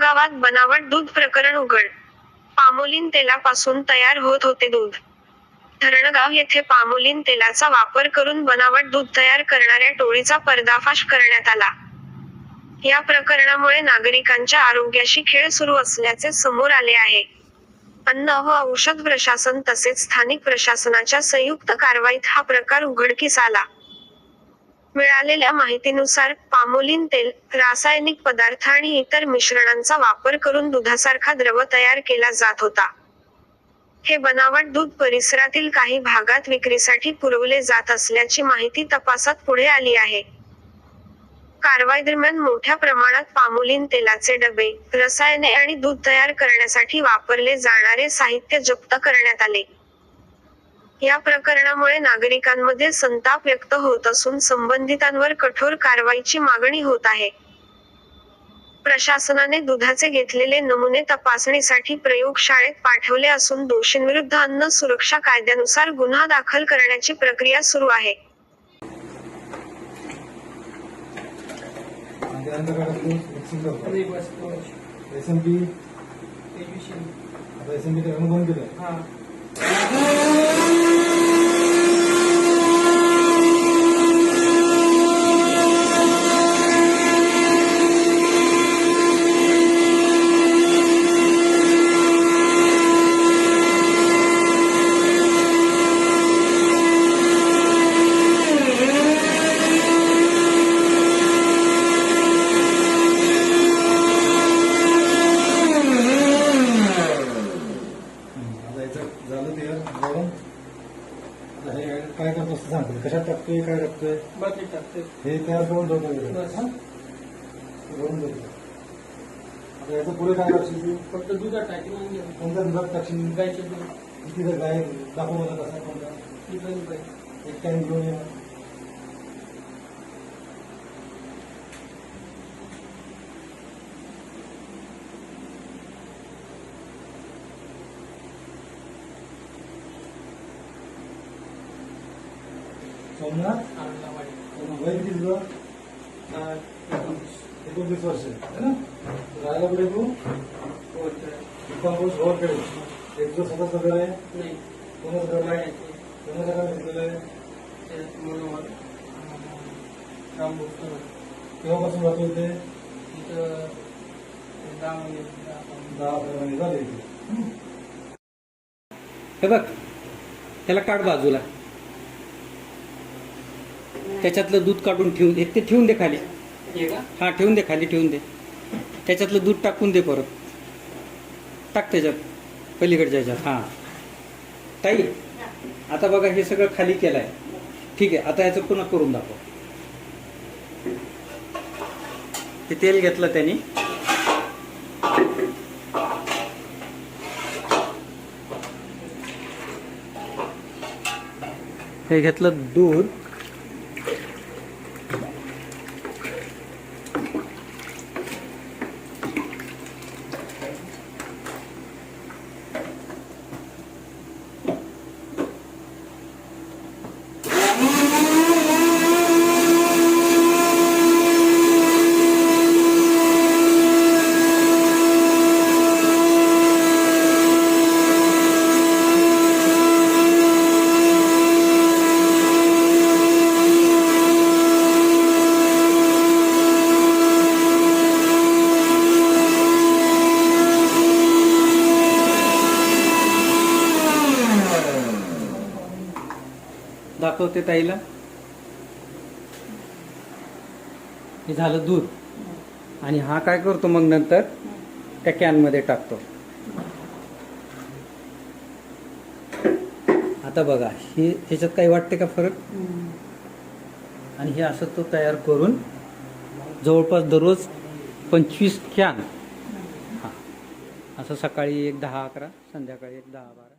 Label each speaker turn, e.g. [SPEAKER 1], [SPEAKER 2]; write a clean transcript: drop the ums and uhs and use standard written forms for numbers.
[SPEAKER 1] धरणगावात बनावट दूध प्रकरण उघड. पामोलीन तेलापासून तयार होत होते दूध. धरणगाव येथे पामोलीन तेलाचा वापर करून बनावट दूध तयार करणाऱ्या टोळीचा पर्दाफाश करण्यात आला. या प्रकरणामुळे नागरिकांच्या आरोग्याशी खेळ सुरू असल्याचे समोर आले आहे. अन्न व औषध प्रशासन तसेच स्थानिक प्रशासनाच्या संयुक्त कारवाईत हा प्रकार उघडकीस आला. मिळालेल्या माहितीनुसार, पामोलीन तेल, रासायनिक पदार्थ आणि इतर मिश्रणांचा वापर करून दुधासारखा द्रव तयार केला जात होता. हे बनावट दूध परिसरातील काही भागात विक्रीसाठी पुरवले जात असल्याची माहिती तपासात पुढे आली आहे. कारवाईदरम्यान मोठ्या प्रमाणात पामोलीन तेलाचे डबे, रसायने आणि दूध तयार करण्यासाठी वापरले जाणारे साहित्य जप्त करण्यात आले. या प्रकरणामुळे नागरिकांमध्ये संताप व्यक्त होत असून संबंधितांवर कठोर कारवाईची मागणी होत आहे. प्रशासनाने दुधाचे घेतलेले नमुने तपासणीसाठी प्रयोगशाळेत पाठवले असून दोषींविरुद्ध अन्न सुरक्षा कायद्यानुसार गुन्हा दाखल करण्याची प्रक्रिया सुरू आहे.
[SPEAKER 2] काय करतो सांगतो, कशात टाकतोय, काय टाकतोय,
[SPEAKER 3] बाकी टाकते
[SPEAKER 2] हे तयार करून ठेवतो. आता याचं पुढे काय टाकशील?
[SPEAKER 3] फक्त दुधात टाकून आणले.
[SPEAKER 2] कोणत्या दुधात टाकशील?
[SPEAKER 3] गायचे दूध.
[SPEAKER 2] किती गाय दाखव मला कसा कोणता एक कॅन घेऊन ये. सोमनाथ वय किती तुझं? 19 वर्ष है ना. राहायला कुठे तू? सोहरकडे. एक दिवस स्वतःच घर आहे?
[SPEAKER 3] नाही.
[SPEAKER 2] कोणाच घर आहे? कोणाचं काम घेतलेलं आहे? केव्हापासून राहतो इथे? 10-15 महिने झाले इथे.
[SPEAKER 4] हे बघ, त्याला काढ बाजूला. त्याच्यातलं दूध काढून ठेवून दे. ते ठेवून दे खाली. हा, ठेवून दे खाली, ठेवून दे. त्याच्यातलं दूध टाकून दे परत. टाक त्याच्यात, पलीकडच्या ह्याच्यात. हा ताई, आता बघा हे सगळं खाली केलं आहे. ठीक आहे, आता ह्याचं पुन्हा करून दाखव. हे तेल घेतलं त्यांनी. हे घेतलं दूध. दाखवते ताईला. हे झालं दूध. आणि हा काय करतो मग नंतर त्या कॅन मध्ये टाकतो. आता बघा, हे ह्याच्यात काही वाटते का फरक? आणि हे असं तो तयार करून जवळपास दररोज 25 कॅन. हा, असं सकाळी एक 10-11, संध्याकाळी एक 10-12.